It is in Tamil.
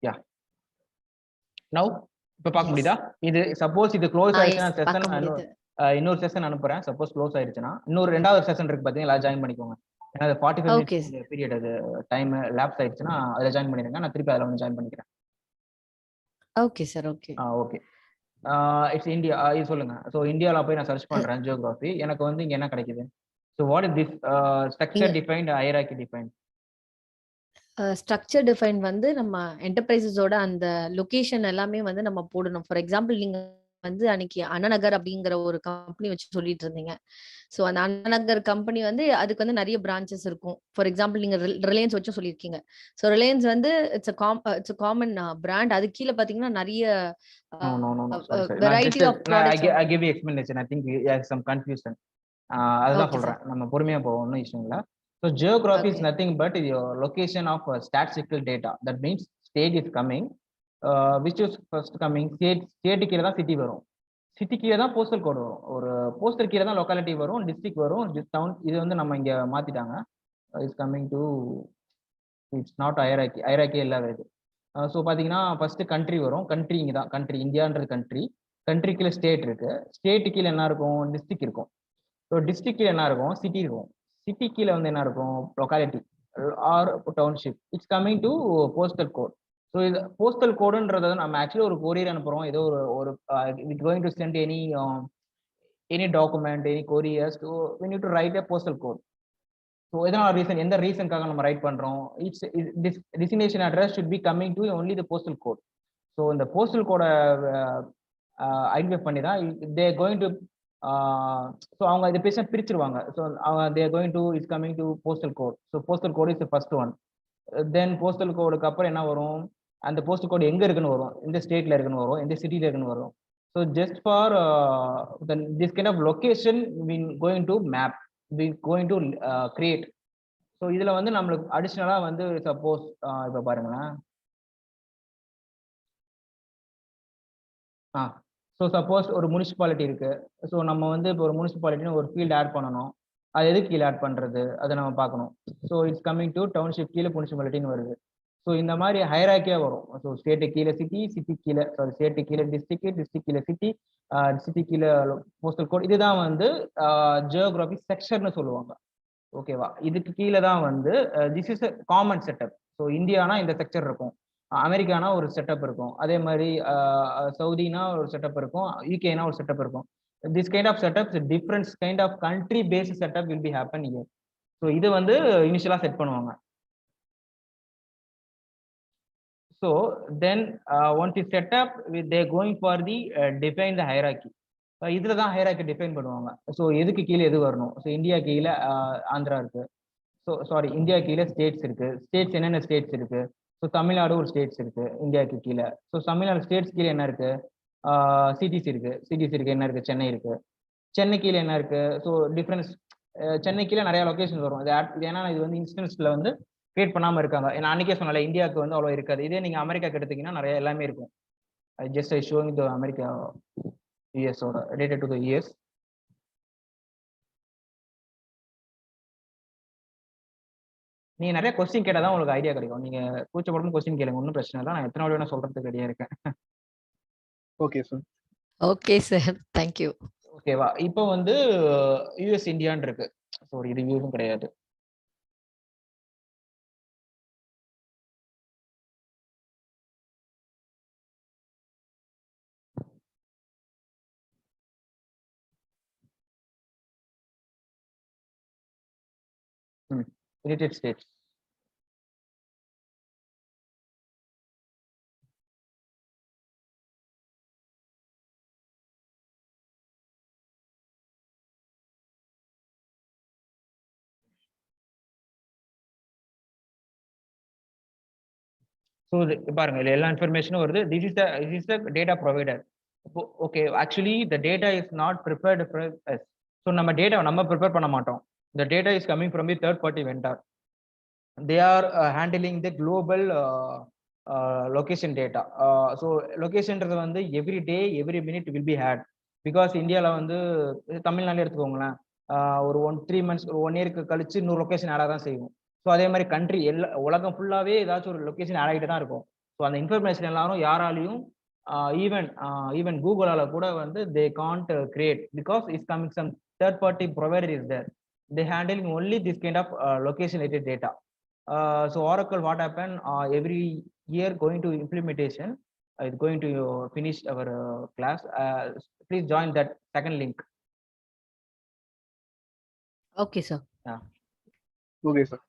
யா நவ் இப்போ பார்க்க Yes. முடியுதா? இது சப்போஸ் இது க்ளோஸ் ஆயிடுச்சுன்னா Yes, செஷன் பார்க்க முடியுது. இன்னொரு செஷன் அனுப்புறேன். சப்போஸ் க்ளோஸ் ஆயிடுச்சுன்னா இன்னொரு 2வது செஷன் இருக்கு பார்த்தீங்கன்னா, எல்லாரும் ஜாயின் பண்ணிக்கோங்க. ஏன்னா அது 45 Okay. மினிட்ஸ் பீரியட், அது டைம் லேப்ஸ் ஆயிடுச்சுன்னா அதில் ஜாயின் பண்ணிடுங்க. நான் திருப்பி அதில் வந்து ஜாயின் பண்ணிக்கிறேன். Okay, sir. Okay. Okay. It's India. இது சொல்லுங்க. ஸோ இந்தியாவில் போய் நான் சர்ச் பண்றேன் ஜியோகிராஃபி. எனக்கு வந்து இங்க என்ன கிடைக்குது? So what is this structure defined hierarchy defined? Structure define வந்து நம்ம என்டர்பிரைசஸோட அந்த லொகேஷன் எல்லாமே வந்து நம்ம போடணும். ஃபார் எக்ஸாம்பிள் நீங்க வந்து அன்னைக்கு அண்ணாநகர் அப்படிங்கிற ஒரு கம்பெனி வச்சு சொல்லிட்டு இருந்தீங்க. ஸோ அந்த அண்ணாநகர் கம்பெனி வந்து அதுக்கு வந்து நிறைய பிரான்ச்சஸ் இருக்கும். ஃபார் எக்ஸாம்பிள் நீங்க ரிலையன்ஸ் வச்சு சொல்லியிருக்கீங்க. ஸோ ரிலையன்ஸ் வந்து இட்ஸ் காமன் பிராண்ட். அது கீழே பாத்தீங்கன்னா நிறைய variety of products. I give you explanation. I think you have some confusion. அதுதான் சொல்றேன். நம்ம பொறுமையா போவோம், ஒன்றும் இஷ்யூ இல்லை. So geography is nothing but your location of statistical data. That means state is coming, which is first coming state கீழே தான் சிட்டி வரும், சிட்டி கீழே தான் போஸ்டல் கோட் வரும், ஒரு போஸ்டல் கீழே தான் லொக்காலிட்டி வரும், டிஸ்ட்ரிக்ட் வரும், டவுன். இது வந்து நம்ம இங்க மாத்திட்டாங்க. It's coming to it's not hierarchy எல்லாம் வருது. ஸோ பார்த்தீங்கன்னா ஃபர்ஸ்ட் கண்ட்ரி வரும். கண்ட்ரி இங்கே தான் கண்ட்ரி, இந்தியான்றது கண்ட்ரி. கண்ட்ரி கீழே ஸ்டேட் இருக்கு. ஸ்டேட் கீழே என்ன இருக்கும்? டிஸ்ட்ரிக்ட் இருக்கும். ஸோ டிஸ்ட்ரிக்ட் கீழே என்ன இருக்கும்? சிட்டி இருக்கும். சிட்டி கீழே வந்து என்ன இருக்கும்? Locality or township. It's coming to postal code. So இது போஸ்டல் கோடுன்றது நம்ம ஆக்சுவலி ஒரு கொரியர் அனுப்புறோம். ஏதோ ஒரு going to send any document, any couriers, we need to write a postal code. So எதனால ரீசன், எந்த ரீசனுக்காக நம்ம ரைட் பண்றோம்? It's destination address should be coming to only the postal code. So இந்த போஸ்டல் கோடை ஐடென்டிஃபை பண்ணி தான் தே கோயிங் டு, ஸோ அவங்க இதை பேச பிரிச்சிருவாங்க. ஸோ அவங்க they going to is coming to postal code. So postal code is first one. Then postal கோடுக்கு அப்புறம் என்ன வரும்? அந்த போஸ்டல் கோட் எங்க இருக்குன்னு வரும், எந்த ஸ்டேட்ல இருக்குன்னு வரும், எந்த சிட்டில இருக்குன்னு வரும். So just for this kind of location we going to map, we going to create. So இதுல வந்து நம்மளுக்கு அடிஷ்னலா வந்து சப்போஸ் இப்போ பாருங்களேன். ஸோ சப்போஸ் ஒரு முனிசிபாலிட்டி இருக்கு. ஸோ நம்ம வந்து இப்போ ஒரு முனிசிபாலிட்டின்னு ஒரு ஃபீல்டு ஆட் பண்ணணும். அது எதுக்கு கீழே ஆட் பண்றது, அதை நம்ம பார்க்கணும். So it's coming to township கீழே முனிசிபாலிட்டின்னு வருது. ஸோ இந்த மாதிரி ஹைராக்கியா வரும். ஸோ ஸ்டேட்டு கீழே சிட்டி, சிட்டி கீழே ஸ்டேட்டு கீழே டிஸ்ட்ரிக்ட், டிஸ்ட்ரிக்ட் கீழே சிட்டி, சிட்டி கீழே போஸ்டல் கோட். இதுதான் வந்து ஜியோகிராபி செக்ஷன்னு சொல்லுவாங்க. ஓகேவா? இதுக்கு கீழே தான் வந்து this is common setup. So Indiana இந்த செக்டர் இருக்கும், அமெரிக்கானா ஒரு செட்டப் இருக்கும், அதே மாதிரி சவுதினா ஒரு செட்டப் இருக்கும், யூகேனா ஒரு செட்டப் இருக்கும். This kind of setup, different kind of country based setup will be happen year. So இது வந்து இனிஷியலா செட் பண்ணுவாங்க. So then once it set up they going for the define the hierarchy. இதுல தான் ஹைரார்கி டிஃபைன் பண்ணுவாங்க. ஸோ எதுக்கு கீழே எது வரணும்? ஸோ இந்தியா கீழே ஆந்திரா இருக்கு. ஸோ சாரி, இந்தியா கீழே ஸ்டேட்ஸ் இருக்கு. ஸ்டேட்ஸ் என்னென்ன ஸ்டேட்ஸ் இருக்கு? ஸோ தமிழ்நாடு ஒரு ஸ்டேட்ஸ் இருக்கு இந்தியாவுக்கு கீழே. ஸோ தமிழ்நாடு ஸ்டேட்ஸ் கீழே என்ன இருக்கு? சிட்டிஸ் இருக்கு. சிட்டிஸ் இருக்கு, என்ன இருக்கு? சென்னை இருக்கு. சென்னை கீழே என்ன இருக்கு? ஸோ டிஃபரன்ஸ், சென்னை கீழே நிறைய லொகேஷன் வரும். இது ஏன்னா இது வந்து இன்ஸ்டன்ஸ்ல வந்து கிரியேட் பண்ணாம இருக்காங்க. ஏன்னா அன்னைக்கே சொன்னால இந்தியாவுக்கு வந்து அவ்வளோ இருக்காது. இதே நீங்க அமெரிக்காக்கு எடுத்தீங்கன்னா நிறைய எல்லாமே இருக்கும். Just I showing the America யூஎஸோட ரிலேட்டட் டு தி யூஎஸ். நீங்க நிறைய கொஸ்டின் கேட்டால் தான் உங்களுக்கு ஐடியா கிடைக்கும். நீங்க கூச்சப்படும் கொஸ்டின் கேளுங்க, ஒன்றும் பிரச்சனை இல்லை. நான் எத்தனை வேணா சொல்றதுக்கு ரெடியா இருக்கேன். Okay sir. Okay sir, thank you. ஓகேவா? இப்போ வந்து யூஎஸ் இந்தியான்னு இருக்கு. ஸோ ஒரு ரிவ்யூவும் கிடையாது. United States. ஸோ பாருங்க, இல்லை எல்லா இன்ஃபர்மேஷனும் வருது. This is the data provider. Okay, actually the data is not prepared for us. So நம்ம டேட்டா நம்ம ப்ரிப்பேர் பண்ண மாட்டோம். The data is coming from the third party vendor. They are handling the global location data. So லொகேஷன்றது வந்து every day every minute will be hate. Because இந்தியாவில் வந்து தமிழ்நாடு எடுத்துக்கோங்களேன், ஒரு 3 months ஒரு 1 year கழிச்சு 100 லொகேஷன் ஆடாக தான் செய்வோம். ஸோ அதே மாதிரி கண்ட்ரி உலகம் ஃபுல்லாகவே ஏதாச்சும் ஒரு லொகேஷன் ஆட் ஆகிட்டு தான் இருக்கும். ஸோ அந்த இன்ஃபர்மேஷன் எல்லாரும் யாராலையும் ஈவன் கூகுளால கூட வந்து they can't create because it's coming some third party provider is there. They handling only this kind of location related data. So Oracle, what happened every year going to implementation is going to finish our class. Please join that second link. Okay, sir. Okay, sir.